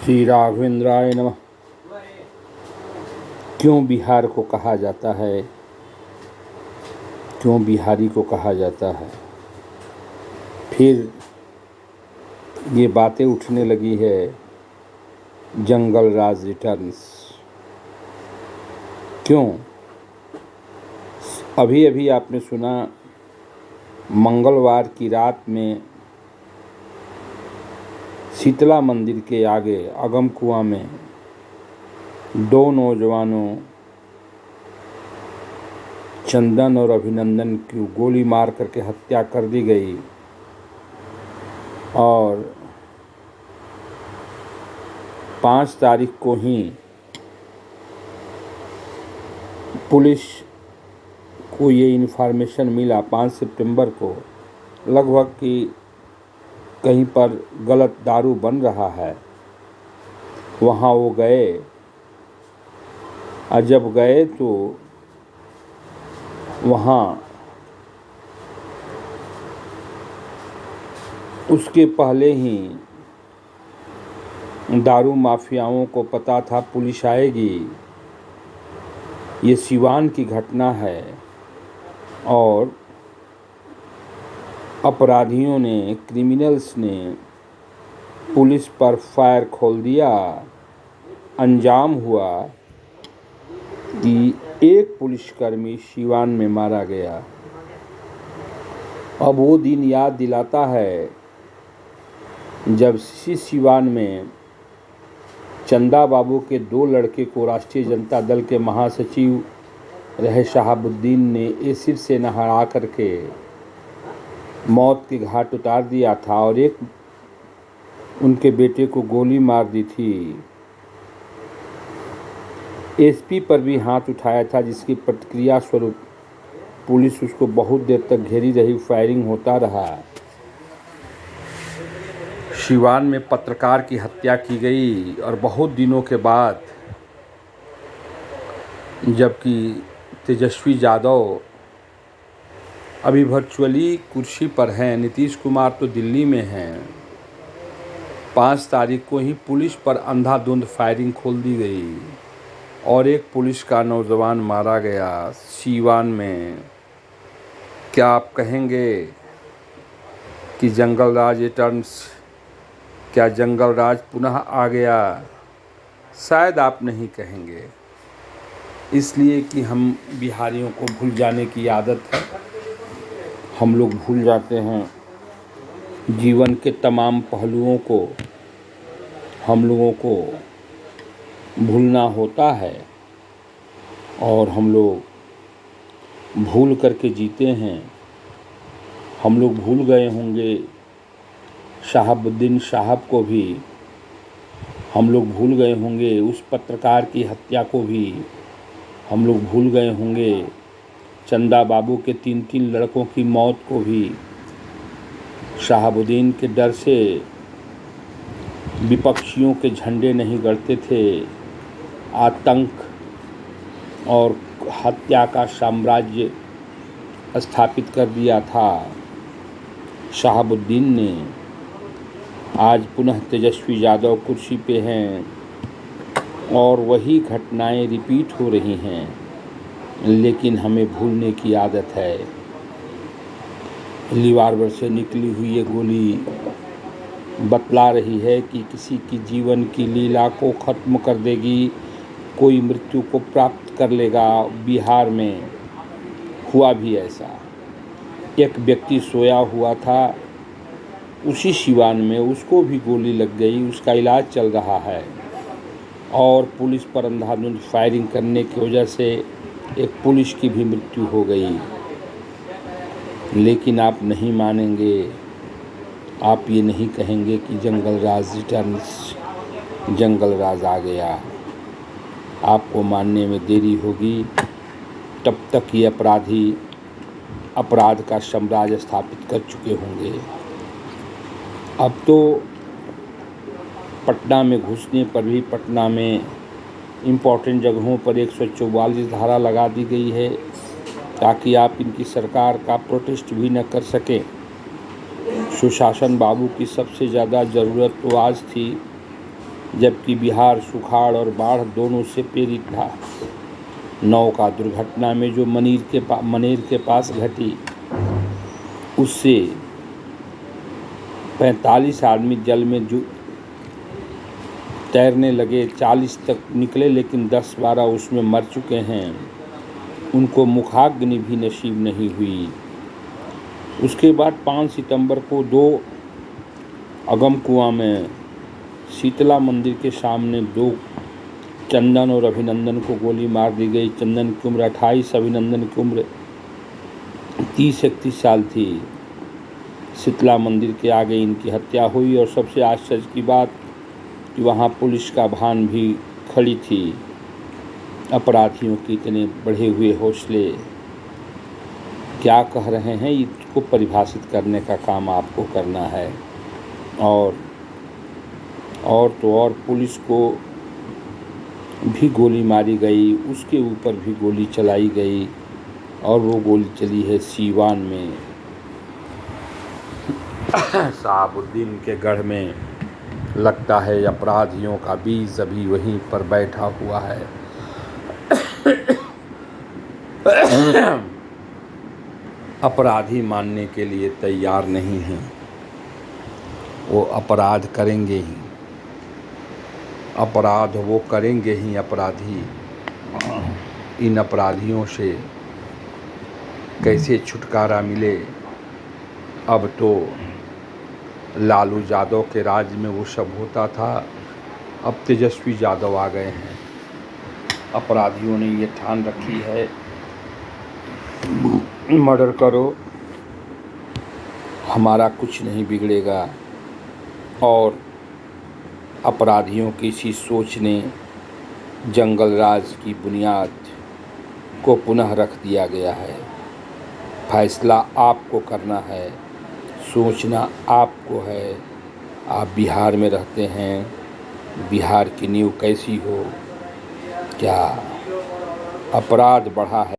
श्री राघवेंद्राय नमः। क्यों बिहार को कहा जाता है, क्यों बिहारी को कहा जाता है? फिर ये बातें उठने लगी है, जंगल राज रिटर्न्स। क्यों? अभी अभी आपने सुना, मंगलवार की रात में शीतला मंदिर के आगे अगम कुआं में 2 नौजवानों चंदन और अभिनंदन की गोली मार करके हत्या कर दी गई और 5 तारीख को ही पुलिस को ये इन्फॉर्मेशन मिला, 5 सितंबर को लगभग कि कहीं पर गलत दारू बन रहा है। वहाँ वो गए और जब गए तो वहाँ उसके पहले ही दारू माफियाओं को पता था पुलिस आएगी। ये सिवान की घटना है और अपराधियों ने, क्रिमिनल्स ने पुलिस पर फायर खोल दिया। अंजाम हुआ कि एक पुलिसकर्मी सिवान में मारा गया। अब वो दिन याद दिलाता है जब सिवान में चंदा बाबू के 2 लड़के को राष्ट्रीय जनता दल के महासचिव रहे शहाबुद्दीन ने एसिड से नहला करके मौत के घाट उतार दिया था और एक उनके बेटे को गोली मार दी थी। एसपी पर भी हाथ उठाया था, जिसकी प्रतिक्रिया स्वरूप पुलिस उसको बहुत देर तक घेरी रही, फायरिंग होता रहा। सिवान में पत्रकार की हत्या की गई और बहुत दिनों के बाद, जबकि तेजस्वी यादव अभी वर्चुअली कुर्सी पर हैं, नीतीश कुमार तो दिल्ली में हैं, 5 तारीख को ही पुलिस पर अंधाधुंध फायरिंग खोल दी गई और एक पुलिस का नौजवान मारा गया सिवान में। क्या आप कहेंगे कि जंगल राज रिटर्न्स? क्या जंगल राज पुनः आ गया? शायद आप नहीं कहेंगे, इसलिए कि हम बिहारियों को भूल जाने की आदत है। हम लोग भूल जाते हैं जीवन के तमाम पहलुओं को, हम लोगों को भूलना होता है और हम लोग भूल करके जीते हैं। हम लोग भूल गए होंगे शहाबुद्दीन साहब को भी, हम लोग भूल गए होंगे उस पत्रकार की हत्या को भी, हम लोग भूल गए होंगे चंदा बाबू के 3 लड़कों की मौत को भी। शहाबुद्दीन के डर से विपक्षियों के झंडे नहीं गड़ते थे, आतंक और हत्या का साम्राज्य स्थापित कर दिया था शहाबुद्दीन ने। आज पुनः तेजस्वी यादव कुर्सी पे हैं और वही घटनाएं रिपीट हो रही हैं, लेकिन हमें भूलने की आदत है। रिवॉल्वर से निकली हुई ये गोली बतला रही है कि किसी की जीवन की लीला को ख़त्म कर देगी, कोई मृत्यु को प्राप्त कर लेगा। बिहार में हुआ भी ऐसा। एक व्यक्ति सोया हुआ था उसी सिवान में, उसको भी गोली लग गई, उसका इलाज चल रहा है और पुलिस पर अंधाधुंध फायरिंग करने की वजह से एक पुलिस की भी मृत्यु हो गई। लेकिन आप नहीं मानेंगे, आप ये नहीं कहेंगे कि जंगल राज रिटर्न्स, जंगल राज आ गया। आपको मानने में देरी होगी, तब तक ये अपराधी अपराध का साम्राज्य स्थापित कर चुके होंगे। अब तो पटना में घुसने पर भी पटना में इम्पॉर्टेंट जगहों पर 144 धारा लगा दी गई है ताकि आप इनकी सरकार का प्रोटेस्ट भी न कर सकें। सुशासन बाबू की सबसे ज़्यादा ज़रूरत तो आज थी जबकि बिहार सुखाड़ और बाढ़ दोनों से पीड़ित था। नौका दुर्घटना में जो मनेर के पास घटी, उससे 45 आदमी जल में तैरने लगे। 40 तक निकले, लेकिन 10-12 उसमें मर चुके हैं। उनको मुखाग्नि भी नसीब नहीं हुई। उसके बाद 5 सितंबर को 2 अगम कुआं में शीतला मंदिर के सामने 2 चंदन और अभिनंदन को गोली मार दी गई। चंदन की उम्र 28, अभिनंदन की उम्र 30-31 साल थी। शीतला मंदिर के आगे इनकी हत्या हुई। और सबसे आश्चर्य की बात कि वहाँ पुलिस का वाहन भी खड़ी थी। अपराधियों के इतने बढ़े हुए हौसले, क्या कह रहे हैं, इसको परिभाषित करने का काम आपको करना है। और पुलिस को भी गोली मारी गई, उसके ऊपर भी गोली चलाई गई, और वो गोली चली है सीवान में शहाबुद्दीन के गढ़ में। लगता है अपराधियों का बीज अभी वहीं पर बैठा हुआ है। अपराधी मानने के लिए तैयार नहीं हैं। वो अपराध करेंगे ही, अपराध वो करेंगे ही। अपराधी, इन अपराधियों से कैसे छुटकारा मिले। अब तो लालू यादव के राज में वो सब होता था, अब तेजस्वी यादव आ गए हैं। अपराधियों ने ये ठान रखी है, मर्डर करो, हमारा कुछ नहीं बिगड़ेगा। और अपराधियों की इसी सोच ने जंगल राज की बुनियाद को पुनः रख दिया गया है। फैसला आपको करना है, सोचना आपको है। आप बिहार में रहते हैं, बिहार की नींव कैसी हो, क्या अपराध बढ़ा है।